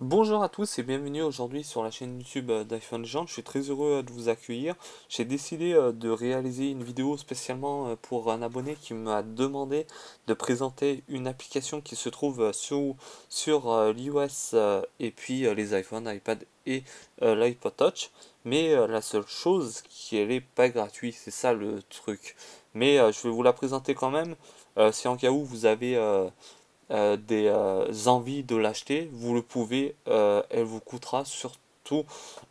Bonjour à tous et bienvenue aujourd'hui sur la chaîne YouTube d'iPhone Legend. Je suis très heureux de vous accueillir. J'ai décidé de réaliser une vidéo spécialement pour un abonné qui m'a demandé de présenter une application qui se trouve sur l'iOS et puis les iPhones, iPad et l'iPod Touch. Mais la seule chose, qui elle est pas gratuite, c'est ça le truc. Mais je vais vous la présenter quand même. Si en cas où vous avez des envies de l'acheter, vous le pouvez. Elle vous coûtera surtout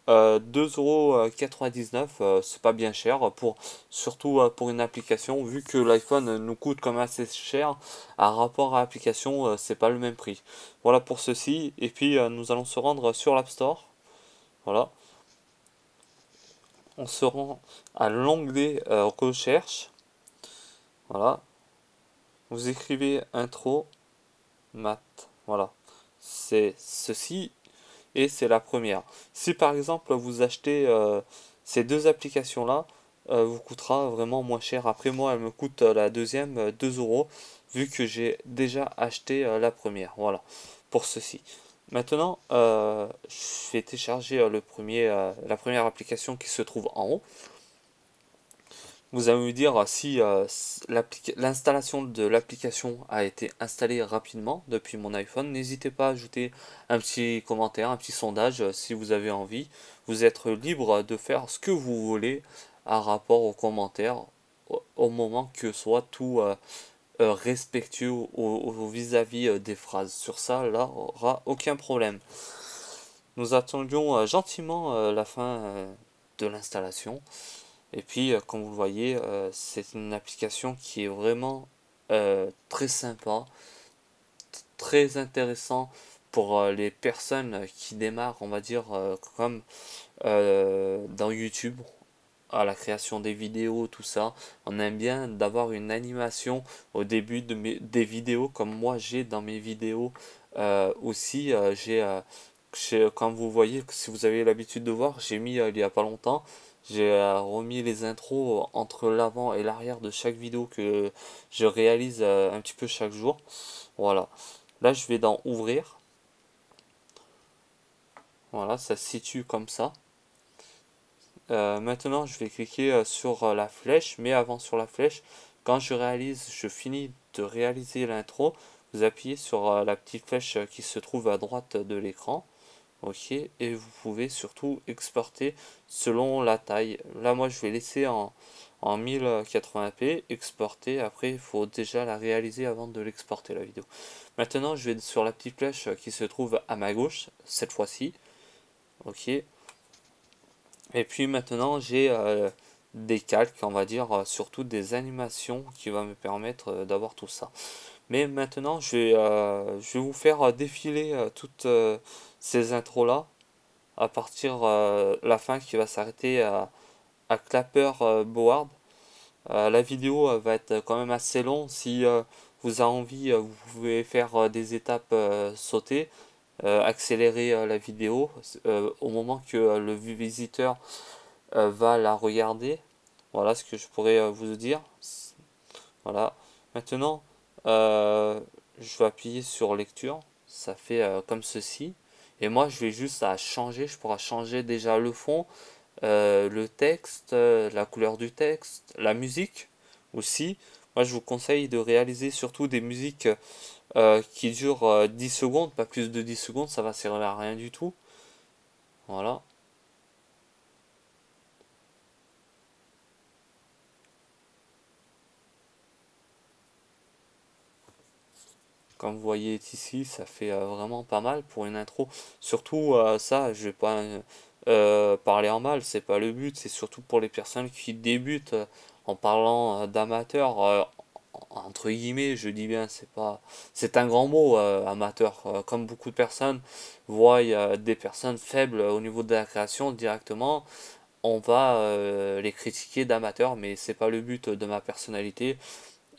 2,99 €. C'est pas bien cher pour surtout pour une application, vu que l'iPhone nous coûte quand même assez cher. À rapport à l'application, c'est pas le même prix. Voilà pour ceci. Et puis nous allons se rendre sur l'App Store. Voilà. On se rend à l'onglet recherche. Voilà. Vous écrivez intro math. Voilà. C'est ceci. Et c'est la première. Si par exemple vous achetez ces deux applications-là, vous coûtera vraiment moins cher. Après moi, elle me coûte la deuxième 2 euros, vu que j'ai déjà acheté la première. Voilà, pour ceci. Maintenant, je vais télécharger la première application qui se trouve en haut. Vous allez me dire si l'installation de l'application a été installée rapidement depuis mon iPhone. N'hésitez pas à ajouter un petit commentaire, un petit sondage si vous avez envie. Vous êtes libre de faire ce que vous voulez à rapport aux commentaires au moment que soit tout respectueux vis-à-vis des phrases. Sur ça, là, aura aucun problème. Nous attendions gentiment la fin de l'installation. Et puis, comme vous le voyez, c'est une application qui est vraiment très sympa, très intéressant pour les personnes qui démarrent, on va dire, comme dans YouTube, à la création des vidéos, tout ça. On aime bien d'avoir une animation au début des vidéos, comme moi j'ai dans mes vidéos aussi. Comme vous voyez, si vous avez l'habitude de voir, j'ai mis il y a pas longtemps, j'ai remis les intros entre l'avant et l'arrière de chaque vidéo que je réalise un petit peu chaque jour. Voilà. Là, je vais dans ouvrir. Voilà, ça se situe comme ça. Maintenant, je vais cliquer sur la flèche, mais avant sur la flèche, quand je finis de réaliser l'intro, vous appuyez sur la petite flèche qui se trouve à droite de l'écran. Ok, et vous pouvez surtout exporter selon la taille. Là, moi, je vais laisser en 1080p, exporter. Après, il faut déjà la réaliser avant de l'exporter la vidéo. Maintenant, je vais sur la petite flèche qui se trouve à ma gauche, cette fois-ci. Ok, et puis maintenant, j'ai des calques, on va dire, surtout des animations qui vont me permettre d'avoir tout ça. Mais maintenant, je vais vous faire défiler toutes ces intros-là à partir la fin qui va s'arrêter à Clapper Board. La vidéo va être quand même assez longue. Si vous avez envie, vous pouvez faire des étapes sautées, accélérer la vidéo au moment que le visiteur va la regarder. Voilà ce que je pourrais vous dire. Voilà. Maintenant, je vais appuyer sur lecture. Ça fait comme ceci. Et moi, je vais juste à changer. Je pourrais changer déjà le fond, le texte, la couleur du texte, la musique aussi. Moi, je vous conseille de réaliser surtout des musiques qui durent 10 secondes, pas plus de 10 secondes, ça va servir à rien du tout. Voilà. Comme vous voyez ici, ça fait vraiment pas mal pour une intro. Surtout ça, je vais pas parler en mal, c'est pas le but, c'est surtout pour les personnes qui débutent en parlant d'amateurs, entre guillemets, je dis bien, c'est un grand mot, amateur. Comme beaucoup de personnes voient des personnes faibles au niveau de la création directement, on va les critiquer d'amateurs, mais c'est pas le but de ma personnalité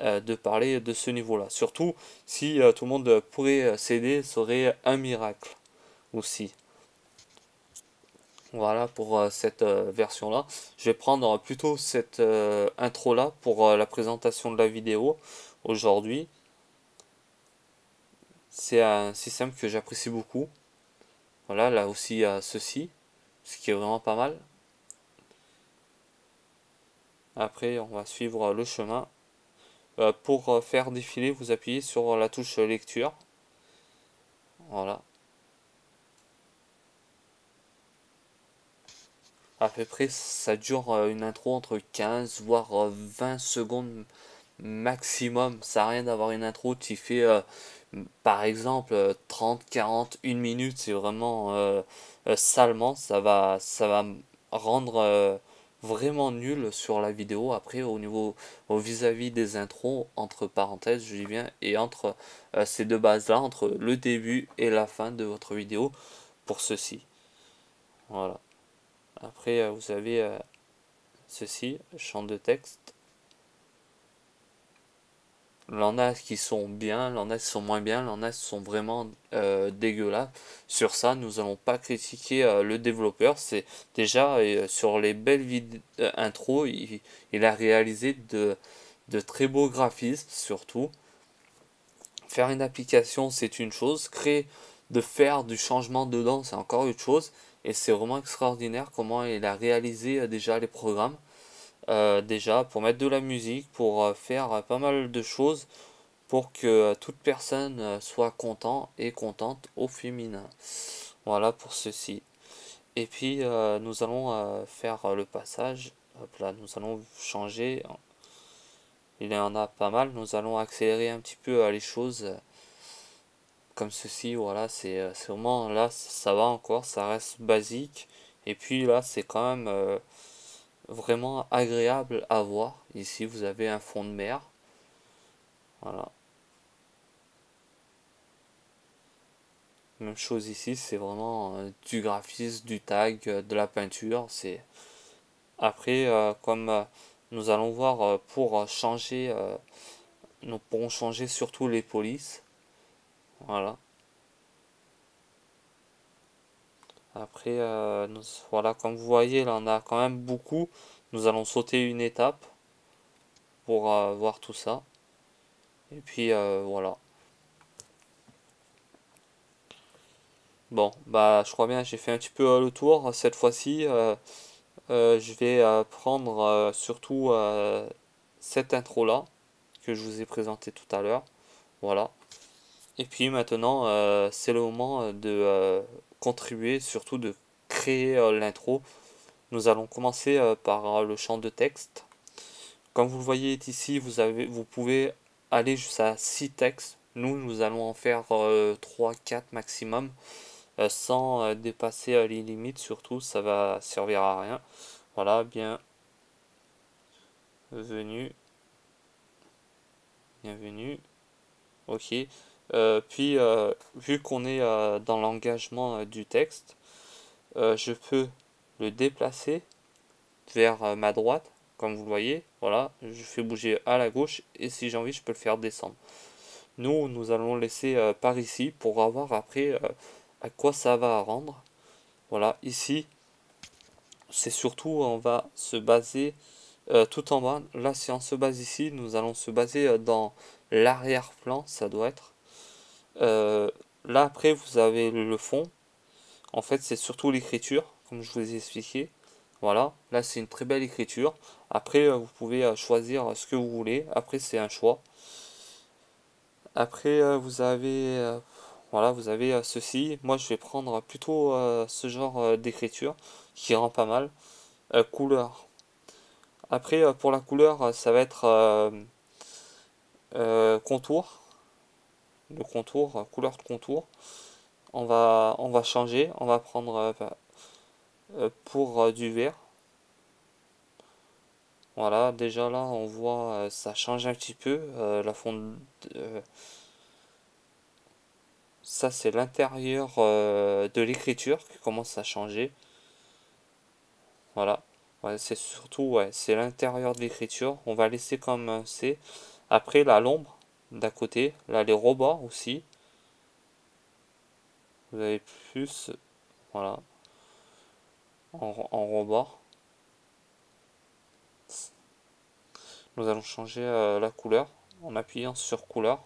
de parler de ce niveau-là. Surtout si tout le monde pourrait s'aider, ce serait un miracle aussi. Voilà pour cette version-là. Je vais prendre plutôt cette intro-là pour la présentation de la vidéo aujourd'hui. C'est un système que j'apprécie beaucoup. Voilà, là aussi il y a ceci, ce qui est vraiment pas mal. Après, on va suivre le chemin. Pour faire défiler, vous appuyez sur la touche lecture. Voilà. À peu près, ça dure une intro entre 15 voire 20 secondes maximum. Ça n'a rien d'avoir une intro qui fait par exemple 30, 40, 1 minute. C'est vraiment salement. Ça va rendre vraiment nul sur la vidéo. Après, au vis-à-vis des intros, entre parenthèses, je dis bien, et entre ces deux bases-là, entre le début et la fin de votre vidéo, pour ceci. Voilà. Après, vous avez ceci, champ de texte. Il y en a qui sont bien, il y en a qui sont moins bien, il y en a qui sont vraiment dégueulasses. Sur ça, nous allons pas critiquer le développeur. C'est déjà sur les belles intros, il a réalisé de très beaux graphismes surtout. Faire une application, c'est une chose. De faire du changement dedans, c'est encore autre chose. Et c'est vraiment extraordinaire comment il a réalisé déjà les programmes. Déjà pour mettre de la musique, pour faire pas mal de choses pour que toute personne soit content et contente au féminin. Voilà pour ceci. Et puis nous allons faire le passage. Hop là, nous allons changer. Il y en a pas mal. Nous allons accélérer un petit peu les choses comme ceci. Voilà, c'est vraiment là, ça va encore, ça reste basique. Et puis là, c'est quand même vraiment agréable à voir. Ici, vous avez un fond de mer. Voilà. Même chose ici, c'est vraiment du graphisme, du tag, de la peinture. C'est après comme nous allons voir pour changer, nous pourrons changer surtout les polices. Voilà. Après, voilà, comme vous voyez, là on a quand même beaucoup. Nous allons sauter une étape pour voir tout ça. Et puis voilà. Bon, bah je crois bien, j'ai fait un petit peu le tour cette fois-ci. Je vais prendre surtout cette intro-là que je vous ai présenté tout à l'heure. Voilà. Et puis maintenant, c'est le moment de contribuer, surtout de créer l'intro. Nous allons commencer par le champ de texte. Comme vous le voyez ici, vous pouvez aller jusqu'à 6 textes. Nous allons en faire 3-4 maximum, sans dépasser les limites. Surtout, ça va servir à rien. Voilà, bienvenue, bienvenue. Ok. Puis, vu qu'on est dans l'engagement du texte, je peux le déplacer vers ma droite, comme vous le voyez. Voilà, je fais bouger à la gauche et si j'ai envie, je peux le faire descendre. Nous allons laisser par ici pour avoir après à quoi ça va rendre. Voilà, ici, c'est surtout, on va se baser tout en bas. Là, si on se base ici, nous allons se baser dans l'arrière-plan, ça doit être. Euh, Là, après, vous avez le fond. En fait, c'est surtout l'écriture, comme je vous ai expliqué. Voilà, là, c'est une très belle écriture. Après, vous pouvez choisir ce que vous voulez. Après, c'est un choix. Après, voilà, vous avez ceci. Moi, je vais prendre plutôt ce genre d'écriture qui rend pas mal. Couleur. Après, pour la couleur, ça va être contour. Le contour, couleur de contour. On va changer. On va prendre pour du vert. Voilà, déjà là, on voit ça change un petit peu. La fond ça, c'est l'intérieur de l'écriture qui commence à changer. Voilà. Ouais, c'est surtout, ouais, c'est l'intérieur de l'écriture. On va laisser comme c'est. Après, là, l'ombre d'à côté. Là, les rebords aussi. Vous avez plus, voilà, en rebord. Nous allons changer la couleur en appuyant sur couleur.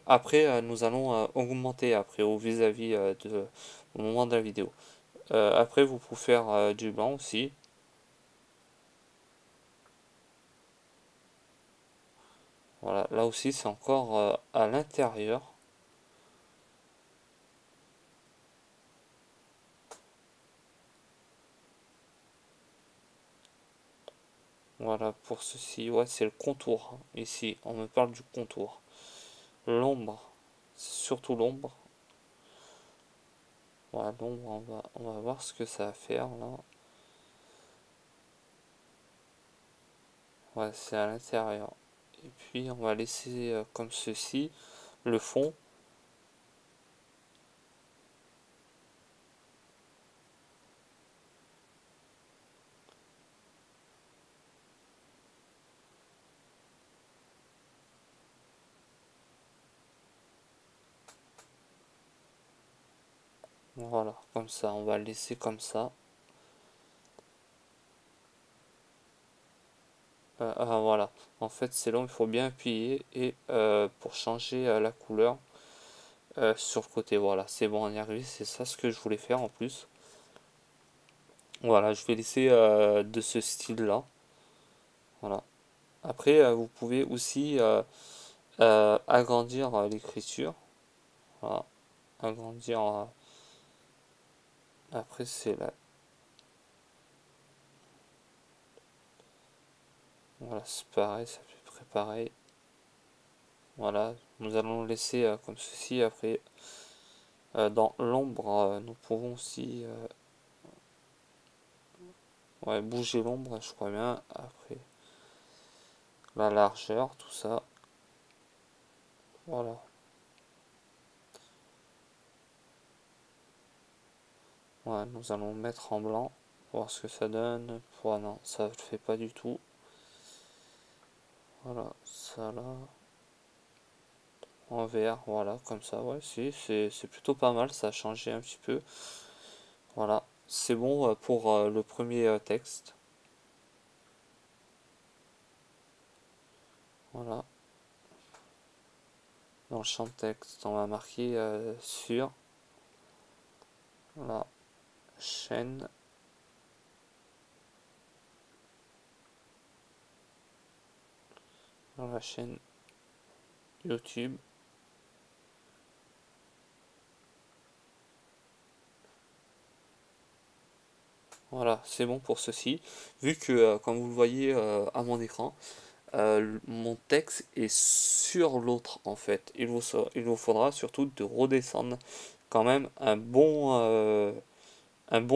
après, nous allons augmenter après au vis-à-vis au moment de la vidéo. Après, vous pouvez faire du blanc aussi. Voilà, là aussi c'est encore à l'intérieur. Voilà pour ceci, ouais c'est le contour. Ici, on me parle du contour. L'ombre, surtout l'ombre. Voilà, l'ombre, on va voir ce que ça va faire là. Ouais, c'est à l'intérieur. Et puis on va laisser comme ceci le fond. Voilà, comme ça, on va le laisser comme ça. Voilà, en fait c'est long, il faut bien appuyer et pour changer la couleur sur le côté, voilà, c'est bon, on y est arrivé, c'est ça ce que je voulais faire en plus. Voilà, je vais laisser de ce style là. Voilà. Après, vous pouvez aussi agrandir l'écriture. Voilà, agrandir. Après, c'est là. Voilà, c'est pareil, ça fait très pareil. Voilà, nous allons le laisser comme ceci. Après, dans l'ombre, nous pouvons aussi ouais, bouger l'ombre, je crois bien. Après, la largeur, tout ça. Voilà. Ouais, nous allons mettre en blanc, voir ce que ça donne. Ouais, non, ça ne le fait pas du tout. Voilà, ça là. En vert, voilà, comme ça, ouais, si, c'est plutôt pas mal, ça a changé un petit peu. Voilà, c'est bon pour le premier texte. Voilà, dans le champ de texte, on va marquer sur la chaîne dans la chaîne YouTube. Voilà, c'est bon pour ceci. Vu que, comme vous le voyez à mon écran, mon texte est sur l'autre en fait. Il vous faudra surtout de redescendre quand même un bon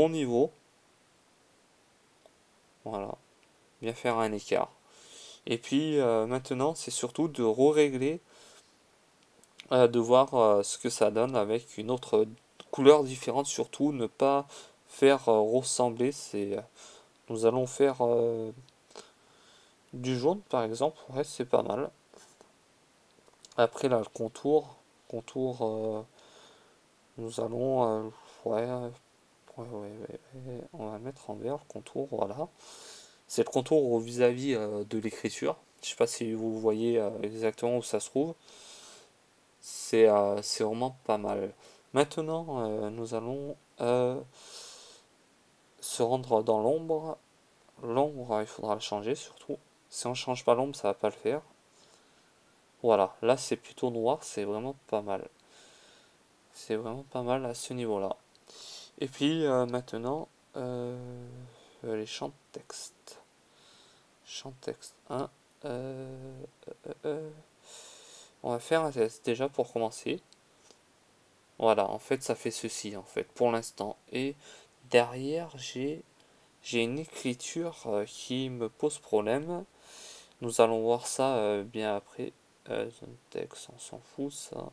niveau. Voilà, bien faire un écart. Et puis maintenant, c'est surtout de régler, de voir ce que ça donne avec une autre couleur différente. Surtout, ne pas faire ressembler. Nous allons faire du jaune par exemple. Ouais, c'est pas mal. Après là, le contour, nous allons, ouais, on va mettre en vert le contour. Voilà, c'est le contour vis-à-vis de l'écriture. Je sais pas si vous voyez exactement où ça se trouve. C'est vraiment pas mal. Maintenant, nous allons se rendre dans l'ombre. L'ombre, il faudra le changer surtout. Si on change pas l'ombre, ça va pas le faire. Voilà, là c'est plutôt noir, c'est vraiment pas mal. C'est vraiment pas mal à ce niveau-là. Et puis maintenant, les champs de texte. Champ de texte 1. On va faire un test déjà pour commencer. Voilà, en fait, ça fait ceci, en fait, pour l'instant. Et derrière, j'ai une écriture qui me pose problème. Nous allons voir ça bien après. Zone texte, on s'en fout, ça.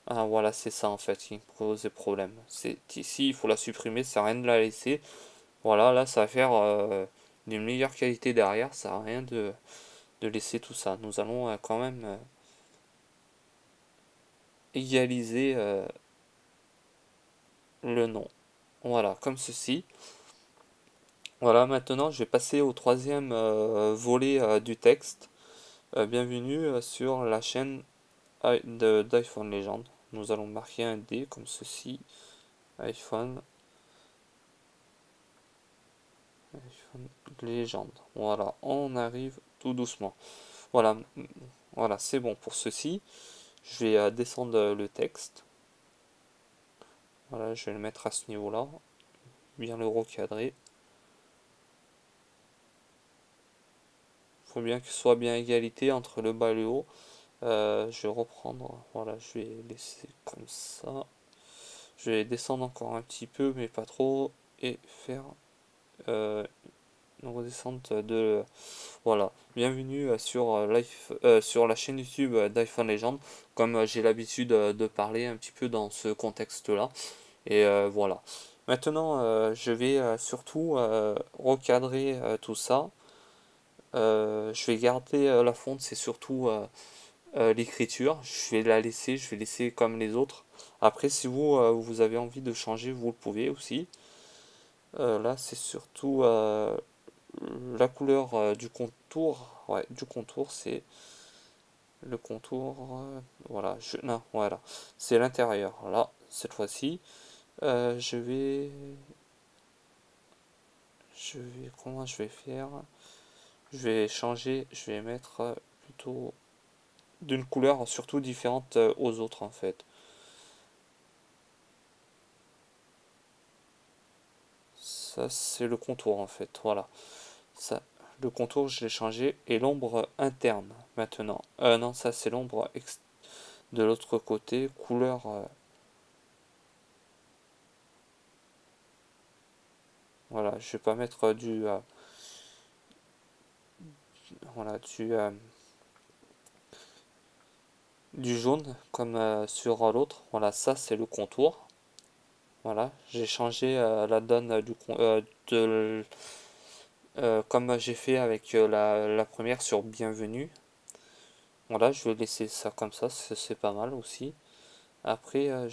Ah, voilà, c'est ça, en fait, qui me pose problème. C'est ici, il faut la supprimer, ça sert à rien de la laisser. Voilà, là, ça va faire d'une meilleure qualité derrière. Ça sert à rien de laisser tout ça. Nous allons quand même égaliser le nom. Voilà, comme ceci. Voilà, maintenant je vais passer au troisième volet du texte. Bienvenue sur la chaîne d'iPhone Legend. Nous allons marquer un D comme ceci. iPhone Legend. Voilà, on arrive tout doucement. Voilà, voilà, c'est bon pour ceci. Je vais descendre le texte. Voilà, je vais le mettre à ce niveau-là, bien le recadrer. Il faut bien qu'il soit bien égalité entre le bas et le haut. Je vais reprendre, voilà, je vais laisser comme ça. Je vais descendre encore un petit peu, mais pas trop, et faire une redescente de... Voilà, bienvenue sur la chaîne YouTube d'iPhone Legend, comme j'ai l'habitude de parler un petit peu dans ce contexte-là. Et voilà. Maintenant, je vais surtout recadrer tout ça. Je vais garder la fonte, c'est surtout l'écriture. Je vais la laisser, je vais laisser comme les autres. Après, si vous avez envie de changer, vous le pouvez aussi. Là, c'est surtout la couleur du contour. Ouais, du contour, c'est le contour. Voilà, non, voilà. C'est l'intérieur. Là, cette fois-ci, je vais. Comment je vais faire? Je vais changer, je vais mettre plutôt d'une couleur surtout différente aux autres en fait. Ça c'est le contour en fait, voilà. Ça, le contour je l'ai changé et l'ombre interne maintenant. Non, ça c'est l'ombre de l'autre côté, couleur. Voilà, je vais pas mettre voilà, du jaune comme sur l'autre. Voilà, ça c'est le contour. Voilà, j'ai changé la donne comme j'ai fait avec la première sur Bienvenue. Voilà, je vais laisser ça comme ça, c'est pas mal aussi. Après,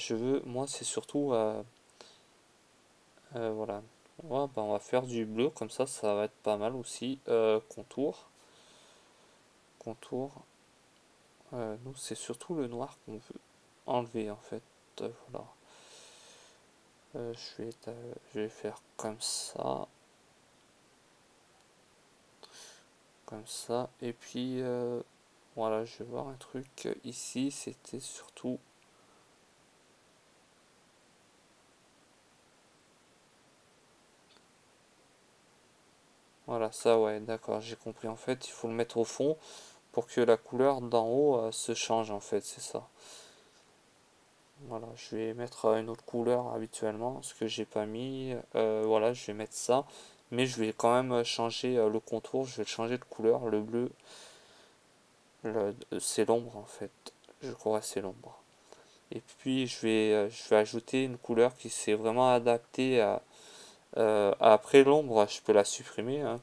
moi c'est surtout, voilà. Ouais, bah, on va faire du bleu, comme ça va être pas mal aussi. Contour. Nous, c'est surtout le noir qu'on veut enlever en fait. Voilà. Je vais faire comme ça, et puis voilà, je vais voir un truc ici, c'était surtout voilà, ça, ouais, d'accord, j'ai compris. En fait, il faut le mettre au fond pour que la couleur d'en haut se change, en fait, c'est ça. Voilà, je vais mettre une autre couleur habituellement, ce que j'ai pas mis. Voilà, je vais mettre ça, mais je vais quand même changer le contour, je vais changer de couleur. Le bleu, c'est l'ombre, en fait. Je crois que c'est l'ombre. Et puis, je vais ajouter une couleur qui s'est vraiment adaptée après l'ombre, je peux la supprimer, hein.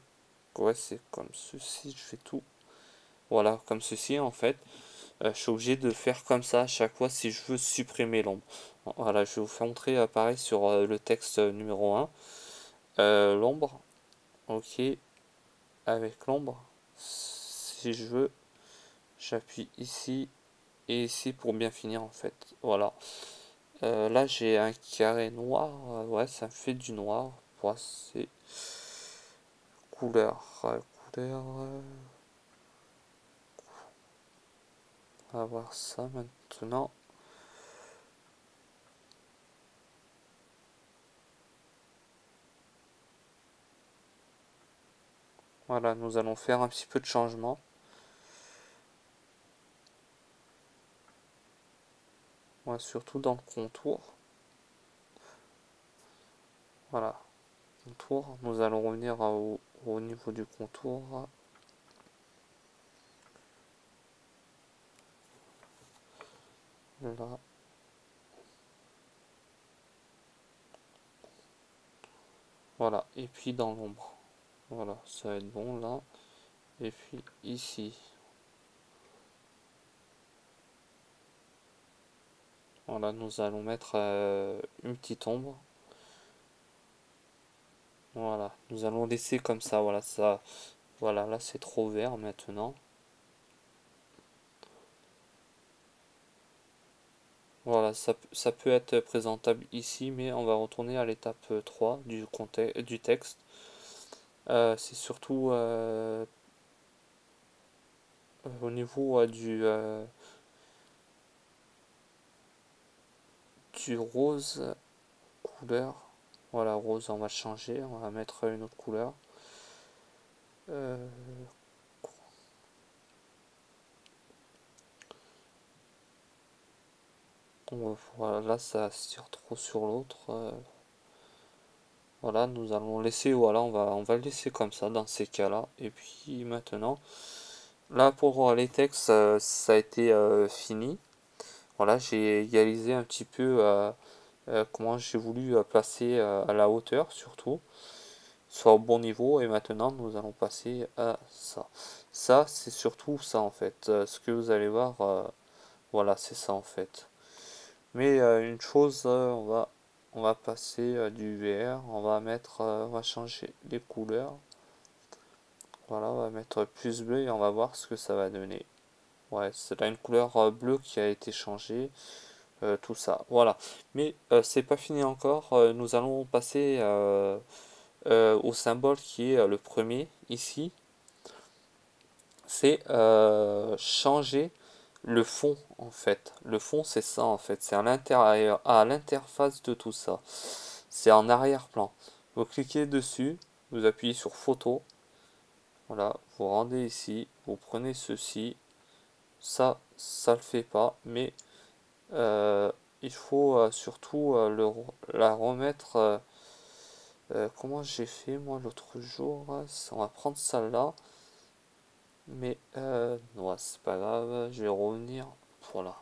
Ouais, c'est comme ceci, je fais tout. Voilà, comme ceci en fait. Je suis obligé de faire comme ça à chaque fois si je veux supprimer l'ombre. Voilà, je vais vous faire montrer pareil sur le texte numéro 1. L'ombre, ok, avec l'ombre, si je veux, j'appuie ici et ici pour bien finir en fait. Voilà. Là j'ai un carré noir, ouais, ça me fait du noir. Pour c'est couleur, couleur. On va voir ça maintenant. Voilà, nous allons faire un petit peu de changement. Ouais, surtout dans le contour. Voilà, contour. Nous allons revenir au niveau du contour. Là. Voilà, et puis dans l'ombre. Voilà, ça va être bon là. Et puis ici. Voilà, nous allons mettre une petite ombre. Voilà, nous allons laisser comme ça. Voilà, ça. Voilà, là c'est trop vert maintenant. Voilà, ça peut être présentable ici, mais on va retourner à l'étape 3 du texte. C'est surtout au niveau du rose couleur. Voilà, rose, on va changer, on va mettre une autre couleur. Euh, voilà, là ça se tire trop sur l'autre. Voilà, nous allons laisser, voilà, on va le laisser comme ça dans ces cas-là. Et puis maintenant, là pour les textes, ça a été fini. Voilà, j'ai égalisé un petit peu comment j'ai voulu placer à la hauteur surtout, soit au bon niveau. Et maintenant, nous allons passer à ça. Ça, c'est surtout ça en fait. Ce que vous allez voir, voilà, c'est ça en fait. Mais une chose, on va passer du vert, on va changer les couleurs. Voilà, on va mettre plus bleu et on va voir ce que ça va donner. Ouais, c'est là une couleur bleue qui a été changée, tout ça. Voilà. Mais c'est pas fini encore. Nous allons passer au symbole qui est le premier ici. C'est changer le fond en fait. Le fond c'est ça en fait. C'est à l'intérieur, à l'interface de tout ça. C'est en arrière-plan. Vous cliquez dessus, vous appuyez sur photo. Voilà, vous rendez ici, vous prenez ceci. Ça le fait pas, mais il faut surtout la remettre. Comment j'ai fait moi l'autre jour? On va prendre celle-là, mais non, c'est pas grave, je vais revenir. Voilà,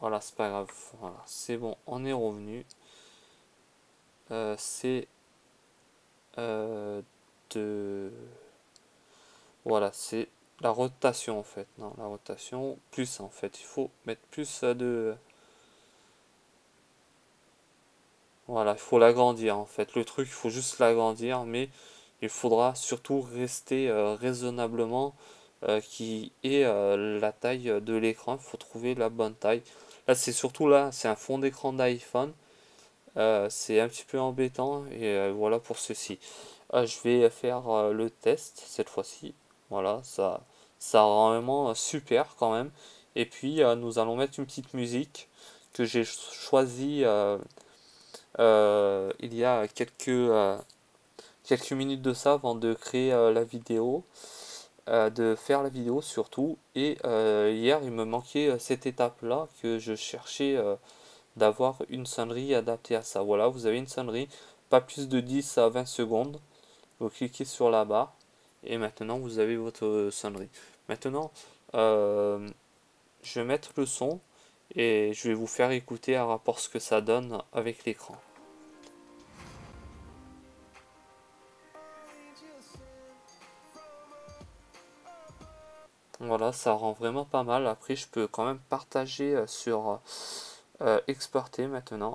voilà, c'est pas grave. Voilà, c'est bon, on est revenu. C'est euh, de. Voilà, c'est la rotation en fait. Non, la rotation, plus en fait. Il faut mettre plus de. Voilà, il faut l'agrandir en fait. Le truc, il faut juste l'agrandir, mais il faudra surtout rester raisonnablement qui est la taille de l'écran. Il faut trouver la bonne taille. Là, c'est surtout là, c'est un fond d'écran d'iPhone. C'est un petit peu embêtant et voilà pour ceci. Je vais faire le test cette fois-ci. Voilà, ça rend vraiment super quand même. Et puis nous allons mettre une petite musique que j'ai choisie il y a quelques minutes de ça avant de créer la vidéo, de faire la vidéo surtout. Et hier, il me manquait cette étape-là que je cherchais d'avoir une sonnerie adaptée à ça. Voilà, vous avez une sonnerie, pas plus de 10 à 20 secondes. Vous cliquez sur la barre et maintenant vous avez votre sonnerie. Maintenant, je vais mettre le son et je vais vous faire écouter à rapport ce que ça donne avec l'écran. Voilà, ça rend vraiment pas mal. Après, je peux quand même partager sur exporter maintenant.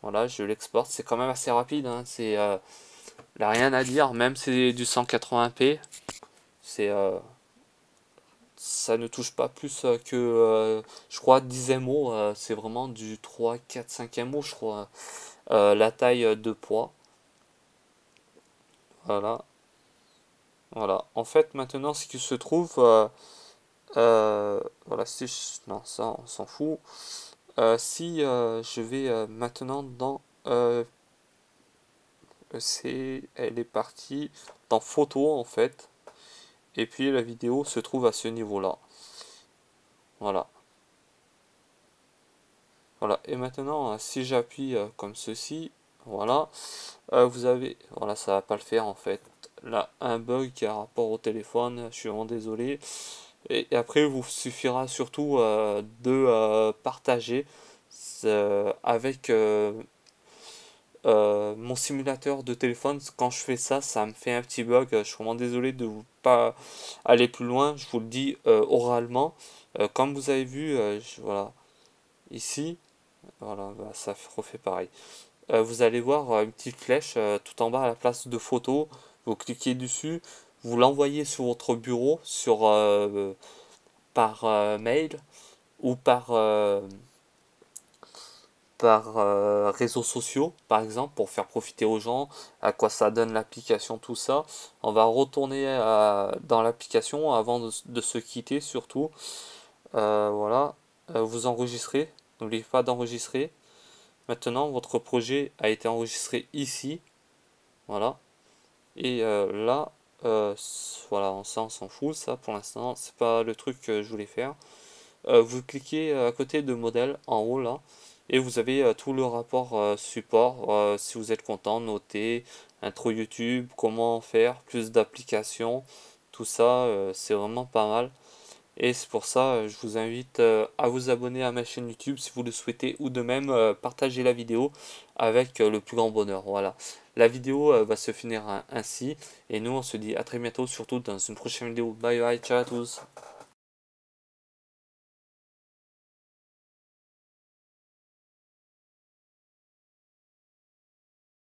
Voilà, je l'exporte. C'est quand même assez rapide. Hein. C'est là, rien à dire. Même si c'est du 180p, c'est ça ne touche pas plus que je crois 10 MO. C'est vraiment du 3, 4, 5 MO, je crois. La taille de poids. Voilà. Voilà. En fait, maintenant, ce qui se trouve, voilà, si non, ça, on s'en fout. Si je vais maintenant dans elle est partie dans photo en fait, et puis la vidéo se trouve à ce niveau-là. Voilà, voilà. Et maintenant, si j'appuie comme ceci, voilà, vous avez, voilà, ça va pas le faire en fait. Là, un bug qui a rapport au téléphone. Je suis vraiment désolé. Et après, il vous suffira surtout de partager avec mon simulateur de téléphone. Quand je fais ça, ça me fait un petit bug. Je suis vraiment désolé de vous pas aller plus loin. Je vous le dis oralement. Comme vous avez vu, voilà, ici, voilà, bah, ça refait pareil. Vous allez voir une petite flèche tout en bas à la place de photo. Vous cliquez dessus, vous l'envoyez sur votre bureau, par mail ou par par réseaux sociaux, par exemple, pour faire profiter aux gens, à quoi ça donne l'application, tout ça. On va retourner dans l'application avant de se quitter, surtout. Voilà, vous enregistrez, n'oubliez pas d'enregistrer. Maintenant, votre projet a été enregistré ici, voilà. Et là, voilà, ça on s'en fout, ça pour l'instant, c'est pas le truc que je voulais faire. Vous cliquez à côté de modèle en haut là et vous avez tout le rapport support, si vous êtes content, notez, intro YouTube, comment faire, plus d'applications, tout ça, c'est vraiment pas mal. Et c'est pour ça, je vous invite à vous abonner à ma chaîne YouTube si vous le souhaitez, ou de même partager la vidéo avec le plus grand bonheur. Voilà, la vidéo va se finir ainsi, et nous on se dit à très bientôt, surtout dans une prochaine vidéo. Bye bye, ciao à tous.